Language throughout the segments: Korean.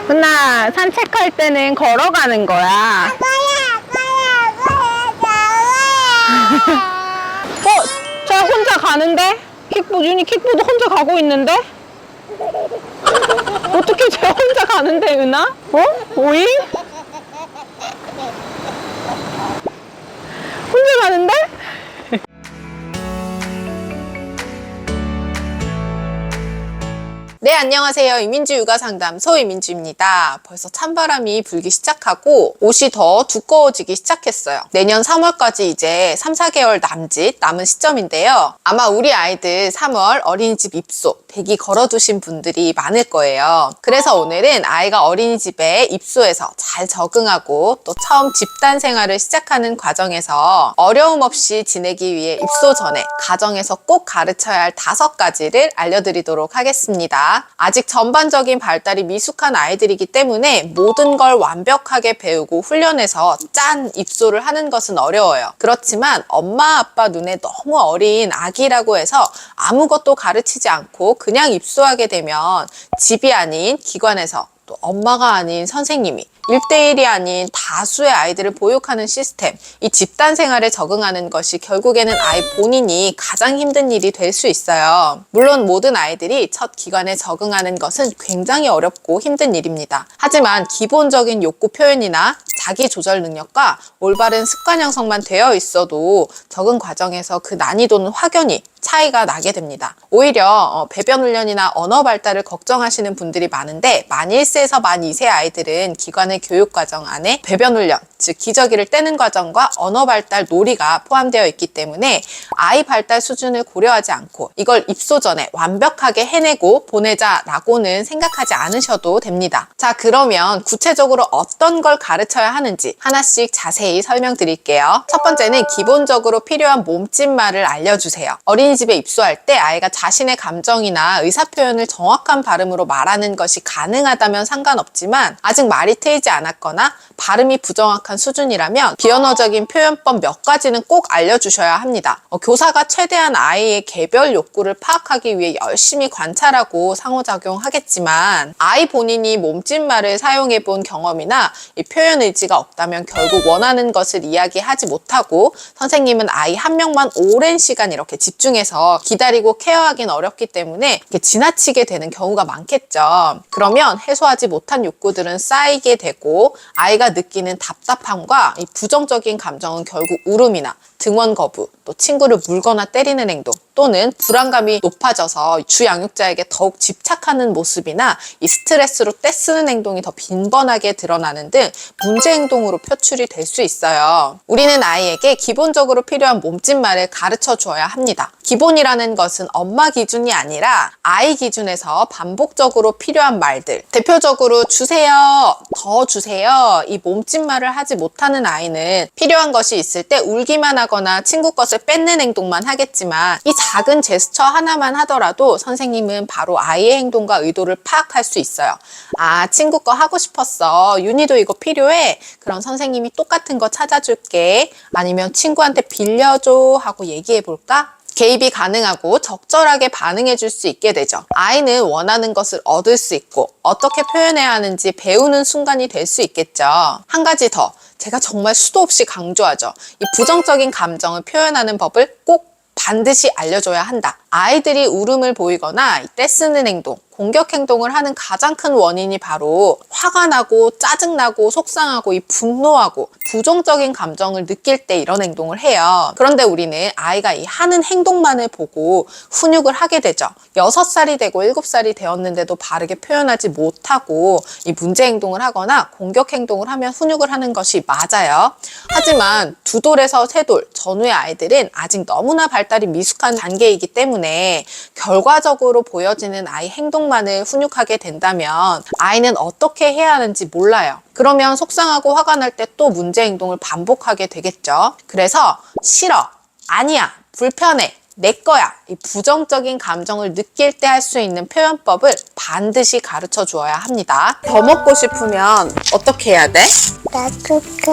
훈아, 산책할 때는 걸어가는 거야. 저 혼자 가는데? 윤이 킥보드 혼자 가고 있는데? 어떻게 쟤 혼자 가는데, 윤아? 오잉? 혼자 가는데? 네, 안녕하세요. 이민주 육아상담소 이민주입니다. 벌써 찬바람이 불기 시작하고 옷이 더 두꺼워지기 시작했어요. 내년 3월까지 이제 3, 4개월 남은 시점인데요. 아마 우리 아이들 3월 어린이집 입소 대기 걸어두신 분들이 많을 거예요. 그래서 오늘은 아이가 어린이집에 입소해서 잘 적응하고 또 처음 집단 생활을 시작하는 과정에서 어려움 없이 지내기 위해 입소 전에 가정에서 꼭 가르쳐야 할 5가지를 알려드리도록 하겠습니다. 아직 전반적인 발달이 미숙한 아이들이기 때문에 모든 걸 완벽하게 배우고 훈련해서 짠! 입소를 하는 것은 어려워요. 그렇지만 엄마 아빠 눈에 너무 어린 아기라고 해서 아무것도 가르치지 않고 그냥 입소하게 되면 집이 아닌 기관에서 또 엄마가 아닌 선생님이 1대1이 아닌 다수의 아이들을 보육하는 시스템, 이 집단 생활에 적응하는 것이 결국에는 아이 본인이 가장 힘든 일이 될 수 있어요. 물론 모든 아이들이 첫 기관에 적응하는 것은 굉장히 어렵고 힘든 일입니다. 하지만 기본적인 욕구 표현이나 자기 조절 능력과 올바른 습관 형성만 되어 있어도 적응 과정에서 그 난이도는 확연히 차이가 나게 됩니다. 오히려 배변 훈련이나 언어 발달을 걱정하시는 분들이 많은데 만 1세에서 만 2세 아이들은 기관의 교육 과정 안에 배변 훈련, 즉 기저귀를 떼는 과정과 언어 발달 놀이가 포함되어 있기 때문에 아이 발달 수준을 고려하지 않고 이걸 입소 전에 완벽하게 해내고 보내자라고는 생각하지 않으셔도 됩니다. 자, 그러면 구체적으로 어떤 걸 가르쳐야 하는지 하나씩 자세히 설명드릴게요. 첫 번째는 기본적으로 필요한 몸짓말을 알려주세요. 어린이집에 입소할 때 아이가 자신의 감정이나 의사표현을 정확한 발음으로 말하는 것이 가능하다면 상관없지만 아직 말이 트이지 않았거나 발음이 부정확한 수준이라면 비언어적인 표현법 몇 가지는 꼭 알려주셔야 합니다. 교사가 최대한 아이의 개별 욕구를 파악하기 위해 열심히 관찰하고 상호작용하겠지만 아이 본인이 몸짓말을 사용해 본 경험이나 이 표현 의지가 없다면 결국 원하는 것을 이야기하지 못하고 선생님은 아이 한 명만 오랜 시간 이렇게 집중해서 기다리고 케어하긴 어렵기 때문에 이렇게 지나치게 되는 경우가 많겠죠. 그러면 해소하지 못한 욕구들은 쌓이게 되고 아이가 느끼는 답답함과 이 부정적인 감정은 결국 울음이나 등원 거부, 또 친구를 물거나 때리는 행동, 또는 불안감이 높아져서 주 양육자에게 더욱 집착하는 모습이나 이 스트레스로 떼쓰는 행동이 더 빈번하게 드러나는 등 문제 행동으로 표출이 될 수 있어요. 우리는 아이에게 기본적으로 필요한 몸짓말을 가르쳐 주어야 합니다. 기본이라는 것은 엄마 기준이 아니라 아이 기준에서 반복적으로 필요한 말들, 대표적으로 주세요, 더 주세요, 이 몸짓말을 하지 못하는 아이는 필요한 것이 있을 때 울기만 하거나 친구 것을 뺏는 행동만 하겠지만 이 작은 제스처 하나만 하더라도 선생님은 바로 아이의 행동과 의도를 파악할 수 있어요. 아, 친구 거 하고 싶었어. 윤희도 이거 필요해. 그럼 선생님이 똑같은 거 찾아줄게. 아니면 친구한테 빌려줘 하고 얘기해 볼까? 개입이 가능하고 적절하게 반응해 줄 수 있게 되죠. 아이는 원하는 것을 얻을 수 있고 어떻게 표현해야 하는지 배우는 순간이 될 수 있겠죠. 한 가지 더, 제가 정말 수도 없이 강조하죠. 이 부정적인 감정을 표현하는 법을 꼭 반드시 알려줘야 한다. 아이들이 울음을 보이거나 떼쓰는 행동, 공격 행동을 하는 가장 큰 원인이 바로 화가 나고 짜증나고 속상하고 이 분노하고 부정적인 감정을 느낄 때 이런 행동을 해요. 그런데 우리는 아이가 이 하는 행동만을 보고 훈육을 하게 되죠. 6살이 되고 7살이 되었는데도 바르게 표현하지 못하고 이 문제 행동을 하거나 공격 행동을 하면 훈육을 하는 것이 맞아요. 하지만 2돌에서 3돌 전후의 아이들은 아직 너무나 발달이 미숙한 단계이기 때문에 결과적으로 보여지는 아이 행동만을 훈육하게 된다면 아이는 어떻게 해야 하는지 몰라요. 그러면 속상하고 화가 날 때 또 문제 행동을 반복하게 되겠죠. 그래서 싫어, 아니야, 불편해, 내 거야, 이 부정적인 감정을 느낄 때 할 수 있는 표현법을 반드시 가르쳐 주어야 합니다. 더 먹고 싶으면 어떻게 해야 돼? 나줄게.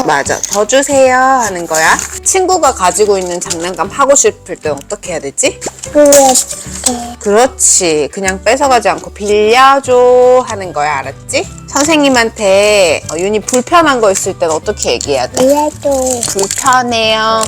맞아, 더 주세요 하는 거야. 친구가 가지고 있는 장난감 하고 싶을 때 어떻게 해야 되지? 그럴게. 그렇지. 그냥 뺏어가지 않고 빌려줘 하는 거야. 알았지? 선생님한테 윤이 불편한 거 있을 땐 어떻게 얘기해야 돼? 빌려줘. 불편해요.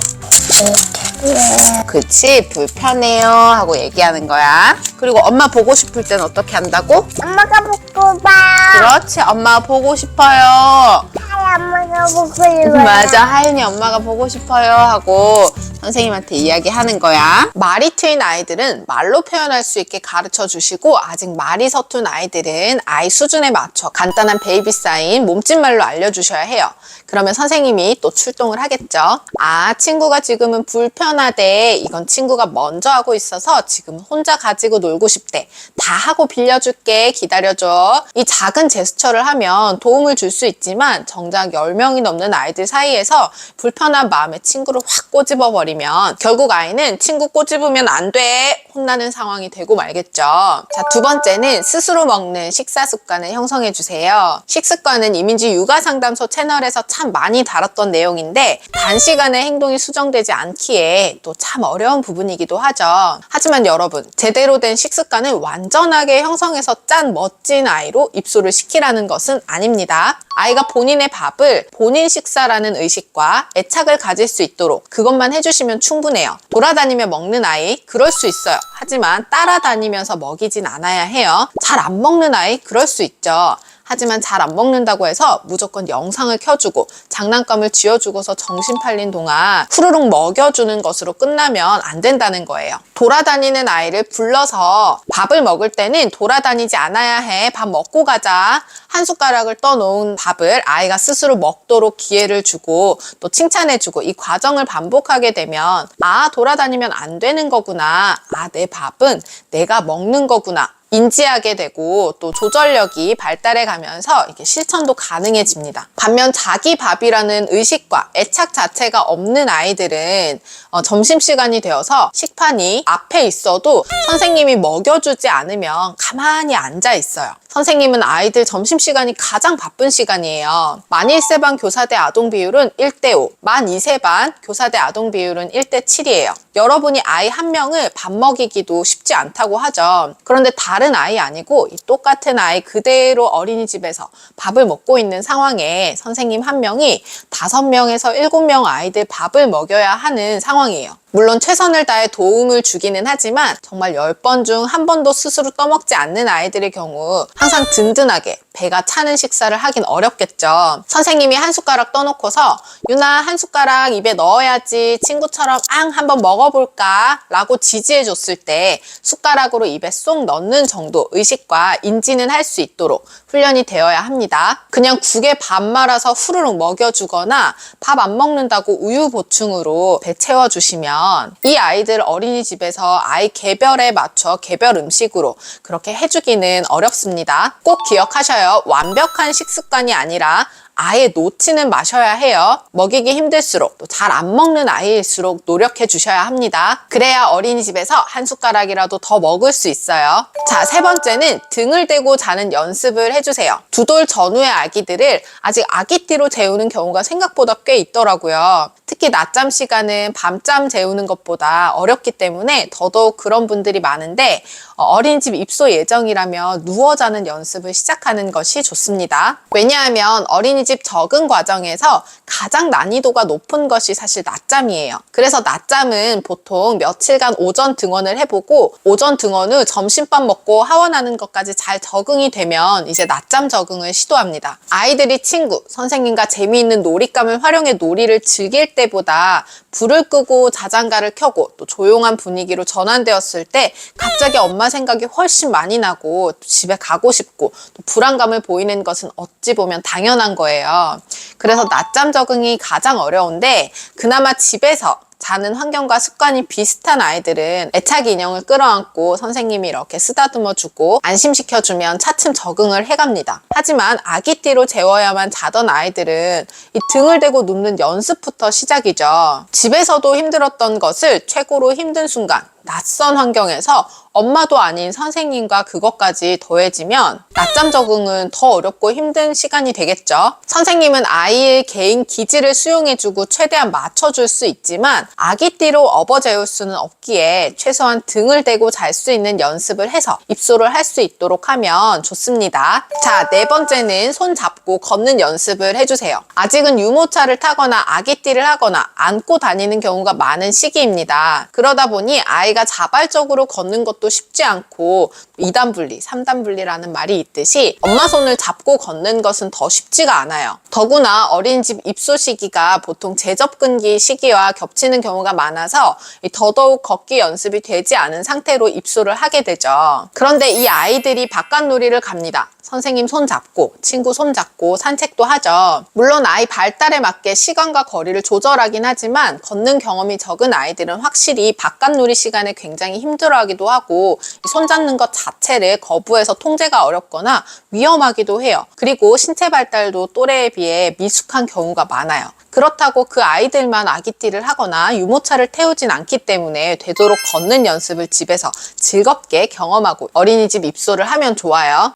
그치? 불편해요 하고 얘기하는 거야. 그리고 엄마 보고 싶을 땐 어떻게 한다고? 엄마가 보고 봐. 그렇지. 엄마 보고 싶어요. 하이, 엄마가 보고 싶어. 맞아. 하윤이 엄마가 보고 싶어요 하고 선생님한테 이야기하는 거야. 말이 트인 아이들은 말로 표현할 수 있게 가르쳐 주시고, 아직 말이 서툰 아이들은 아이 수준에 맞춰 간단한 베이비 사인, 몸짓말로 알려주셔야 해요. 그러면 선생님이 또 출동을 하겠죠. 아, 친구가 지금은 불편하대. 이건 친구가 먼저 하고 있어서 지금 혼자 가지고 놀고 싶대. 다 하고 빌려줄게. 기다려줘. 이 작은 제스처를 하면 도움을 줄 수 있지만 정작 10명이 넘는 아이들 사이에서 불편한 마음에 친구를 확 꼬집어 버리면 결국 아이는 친구 꼬집으면 안 돼. 혼나는 상황이 되고 말겠죠. 자, 두 번째는 스스로 먹는 식사 습관을 형성해 주세요. 식습관은 이민지 육아상담소 채널에서 참 많이 다뤘던 내용인데 단시간에 행동이 수정되지 않기에 또 참 어려운 부분이기도 하죠. 하지만 여러분, 제대로 된 식습관을 완전하게 형성해서 짠 멋진 아이로 입소를 시키라는 것은 아닙니다. 아이가 본인의 밥을 본인 식사라는 의식과 애착을 가질 수 있도록 그것만 해주시면 충분해요. 돌아다니며 먹는 아이, 그럴 수 있어요. 하지만 따라다니면서 먹이진 않아야 해요. 잘 안 먹는 아이, 그럴 수 있죠. 하지만 잘 안 먹는다고 해서 무조건 영상을 켜주고 장난감을 쥐어주고서 정신 팔린 동안 후루룩 먹여주는 것으로 끝나면 안 된다는 거예요. 돌아다니는 아이를 불러서 밥을 먹을 때는 돌아다니지 않아야 해. 밥 먹고 가자. 한 숟가락을 떠놓은 밥을 아이가 스스로 먹도록 기회를 주고 또 칭찬해주고 이 과정을 반복하게 되면 아, 돌아다니면 안 되는 거구나. 아, 내 밥은 내가 먹는 거구나. 인지하게 되고 또 조절력이 발달해 가면서 이게 실천도 가능해집니다. 반면 자기 밥이라는 의식과 애착 자체가 없는 아이들은 점심시간이 되어서 식판이 앞에 있어도 선생님이 먹여주지 않으면 가만히 앉아 있어요. 선생님은 아이들 점심시간이 가장 바쁜 시간이에요. 만 1세 반 교사대 아동 비율은 1대5, 만 2세 반 교사대 아동 비율은 1대7이에요. 여러분이 아이 한 명을 밥 먹이기도 쉽지 않다고 하죠. 그런데 다른 아이 아니고 이 똑같은 아이 그대로 어린이집에서 밥을 먹고 있는 상황에 선생님 한 명이 5명에서 7명 아이들 밥을 먹여야 하는 상황이에요. 물론 최선을 다해 도움을 주기는 하지만 정말 10번 중 한 번도 스스로 떠먹지 않는 아이들의 경우 항상 든든하게 배가 차는 식사를 하긴 어렵겠죠. 선생님이 한 숟가락 떠놓고서 유나 한 숟가락 입에 넣어야지, 친구처럼 앙 한번 먹어볼까 라고 지지해 줬을 때 숟가락으로 입에 쏙 넣는 정도 의식과 인지는 할 수 있도록 훈련이 되어야 합니다. 그냥 국에 밥 말아서 후루룩 먹여주거나 밥 안 먹는다고 우유 보충으로 배 채워주시면 이 아이들 어린이집에서 아이 개별에 맞춰 개별 음식으로 그렇게 해주기는 어렵습니다. 꼭 기억하셔요. 완벽한 식습관이 아니라 아예 놓치는 마셔야 해요. 먹이기 힘들수록 또 잘 안 먹는 아이일수록 노력해 주셔야 합니다. 그래야 어린이집에서 한 숟가락이라도 더 먹을 수 있어요. 자, 세 번째는 등을 대고 자는 연습을 해주세요. 두 돌 전후의 아기들을 아직 아기띠로 재우는 경우가 생각보다 꽤 있더라고요. 특히 낮잠 시간은 밤잠 재우는 것보다 어렵기 때문에 더더욱 그런 분들이 많은데 어린이집 입소 예정이라면 누워 자는 연습을 시작하는 것이 좋습니다. 왜냐하면 어린이집 적응 과정에서 가장 난이도가 높은 것이 사실 낮잠이에요. 그래서 낮잠은 보통 며칠간 오전 등원을 해보고 오전 등원 후 점심밥 먹고 하원하는 것까지 잘 적응이 되면 이제 낮잠 적응을 시도합니다. 아이들이 친구, 선생님과 재미있는 놀잇감을 활용해 놀이를 즐길 때보다 불을 끄고 자장가를 켜고 또 조용한 분위기로 전환되었을 때 갑자기 엄마 생각이 훨씬 많이 나고 집에 가고 싶고 또 불안감을 보이는 것은 어찌 보면 당연한 거예요. 그래서 낮잠 적응이 가장 어려운데 그나마 집에서 자는 환경과 습관이 비슷한 아이들은 애착 인형을 끌어안고 선생님이 이렇게 쓰다듬어주고 안심시켜주면 차츰 적응을 해갑니다. 하지만 아기띠로 재워야만 자던 아이들은 이 등을 대고 눕는 연습부터 시작이죠. 집에서도 힘들었던 것을 최고로 힘든 순간 낯선 환경에서 엄마도 아닌 선생님과 그것까지 더해지면 낮잠 적응은 더 어렵고 힘든 시간이 되겠죠. 선생님은 아이의 개인 기질을 수용해주고 최대한 맞춰줄 수 있지만 아기띠로 업어재울 수는 없기에 최소한 등을 대고 잘 수 있는 연습을 해서 입소를 할 수 있도록 하면 좋습니다. 자, 네 번째는 손 잡고 걷는 연습을 해주세요. 아직은 유모차를 타거나 아기띠를 하거나 안고 다니는 경우가 많은 시기입니다. 그러다 보니 아이가 자발적으로 걷는 것도 쉽지 않고 2단 분리, 3단 분리라는 말이 있듯이 엄마 손을 잡고 걷는 것은 더 쉽지가 않아요. 더구나 어린이집 입소 시기가 보통 재접근기 시기와 겹치는 경우가 많아서 더더욱 걷기 연습이 되지 않은 상태로 입소를 하게 되죠. 그런데 이 아이들이 바깥놀이를 갑니다. 선생님 손 잡고 친구 손 잡고 산책도 하죠. 물론 아이 발달에 맞게 시간과 거리를 조절하긴 하지만 걷는 경험이 적은 아이들은 확실히 바깥놀이 시간에 굉장히 힘들어하기도 하고 손 잡는 것 자체를 거부해서 통제가 어렵거나 위험하기도 해요. 그리고 신체 발달도 또래에 비해 미숙한 경우가 많아요. 그렇다고 그 아이들만 아기띠를 하거나 유모차를 태우진 않기 때문에 되도록 걷는 연습을 집에서 즐겁게 경험하고 어린이집 입소를 하면 좋아요.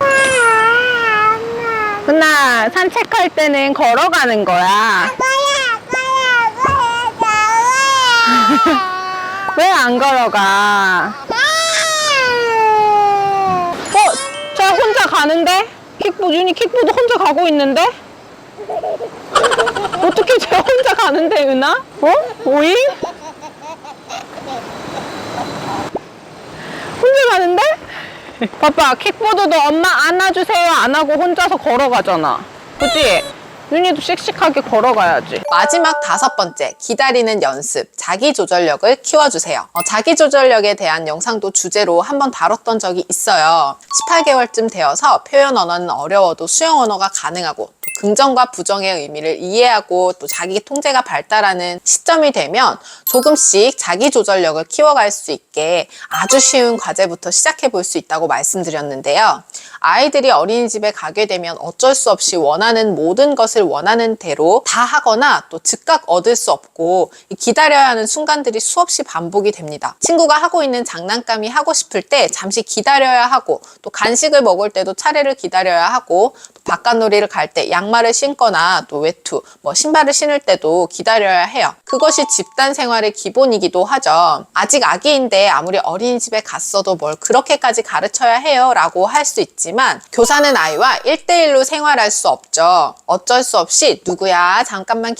훈아, 산책할 때는 걸어가는 거야. 왜 안 걸어가? 저 혼자 가는데? 윤이 킥보드 혼자 가고 있는데? 어떻게 쟤 혼자 가는데, 은아? 오잉? 혼자 가는데? 봐봐, 킥보드도 엄마 안아주세요 안 하고 혼자서 걸어가잖아. 그치? 윤희도 씩씩하게 걸어가야지. 마지막 5번째, 기다리는 연습, 자기조절력을 키워주세요. 자기조절력에 대한 영상도 주제로 한번 다뤘던 적이 있어요. 18개월쯤 되어서 표현 언어는 어려워도 수영 언어가 가능하고 또 긍정과 부정의 의미를 이해하고 또 자기 통제가 발달하는 시점이 되면 조금씩 자기조절력을 키워갈 수 있게 아주 쉬운 과제부터 시작해 볼 수 있다고 말씀드렸는데요. 아이들이 어린이집에 가게 되면 어쩔 수 없이 원하는 모든 것을 원하는 대로 다 하거나 또 즉각 얻을 수 없고 기다려야 하는 순간들이 수없이 반복이 됩니다. 친구가 하고 있는 장난감이 하고 싶을 때 잠시 기다려야 하고 또 간식을 먹을 때도 차례를 기다려야 하고 또 바깥놀이를 갈 때 양말을 신거나 또 외투, 신발을 신을 때도 기다려야 해요. 그것이 집단 생활의 기본이기도 하죠. 아직 아기인데 아무리 어린이집에 갔어도 뭘 그렇게까지 가르쳐야 해요 라고 할 수 있지만 교사는 아이와 1대1로 생활할 수 없죠. 어쩔 수 없이 누구야 잠깐만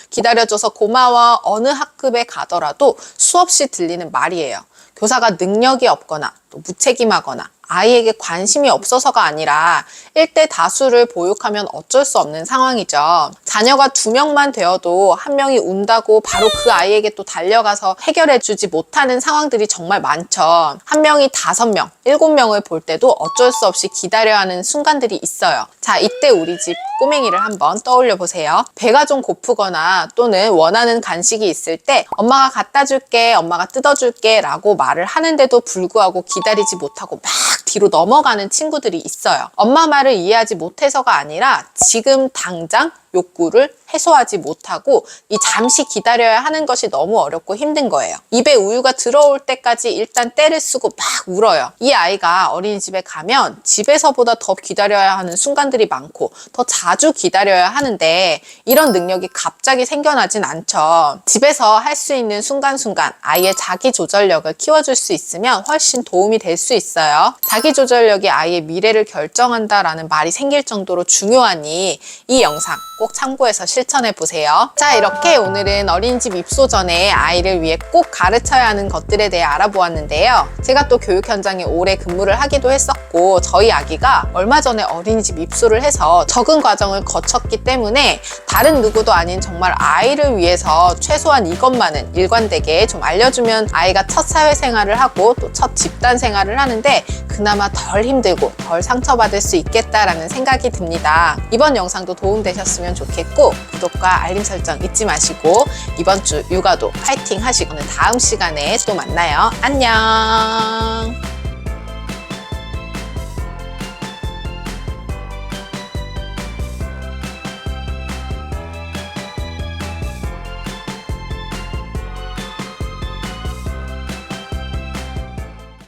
기다려줘서 고마워 어느 학급에 가더라도 수없이 들리는 말이에요. 교사가 능력이 없거나 또 무책임하거나 아이에게 관심이 없어서가 아니라 1대 다수를 보육하면 어쩔 수 없는 상황이죠. 자녀가 2명만 되어도 1명이 운다고 바로 그 아이에게 또 달려가서 해결해주지 못하는 상황들이 정말 많죠. 1명이 5명, 7명을 볼 때도 어쩔 수 없이 기다려야 하는 순간들이 있어요. 자, 이때 우리 집 꼬맹이를 한번 떠올려 보세요. 배가 좀 고프거나 또는 원하는 간식이 있을 때 엄마가 갖다 줄게, 엄마가 뜯어줄게 라고 말을 하는데도 불구하고 기다리지 못하고 막 뒤로 넘어가는 친구들이 있어요. 엄마 말을 이해하지 못해서가 아니라 지금 당장 욕구를 해소하지 못하고 이 잠시 기다려야 하는 것이 너무 어렵고 힘든 거예요. 입에 우유가 들어올 때까지 일단 떼를 쓰고 막 울어요. 이 아이가 어린이집에 가면 집에서보다 더 기다려야 하는 순간들이 많고 더 자주 기다려야 하는데 이런 능력이 갑자기 생겨나진 않죠. 집에서 할 수 있는 순간순간 아이의 자기조절력을 키워줄 수 있으면 훨씬 도움이 될 수 있어요. 자기조절력이 아이의 미래를 결정한다라는 말이 생길 정도로 중요하니 이 영상 꼭 참고해서 실천해 보세요. 자, 이렇게 오늘은 어린이집 입소 전에 아이를 위해 꼭 가르쳐야 하는 것들에 대해 알아보았는데요. 제가 또 교육 현장에 오래 근무를 하기도 했었고 저희 아기가 얼마 전에 어린이집 입소를 해서 적응 과정을 거쳤기 때문에 다른 누구도 아닌 정말 아이를 위해서 최소한 이것만은 일관되게 좀 알려주면 아이가 첫 사회생활을 하고 또 첫 집단 생활을 하는데 그나마 덜 힘들고 덜 상처받을 수 있겠다라는 생각이 듭니다. 이번 영상도 도움되셨으면 좋겠고 구독과 알림 설정 잊지 마시고 이번 주 육아도 파이팅 하시고 다음 시간에 또 만나요. 안녕.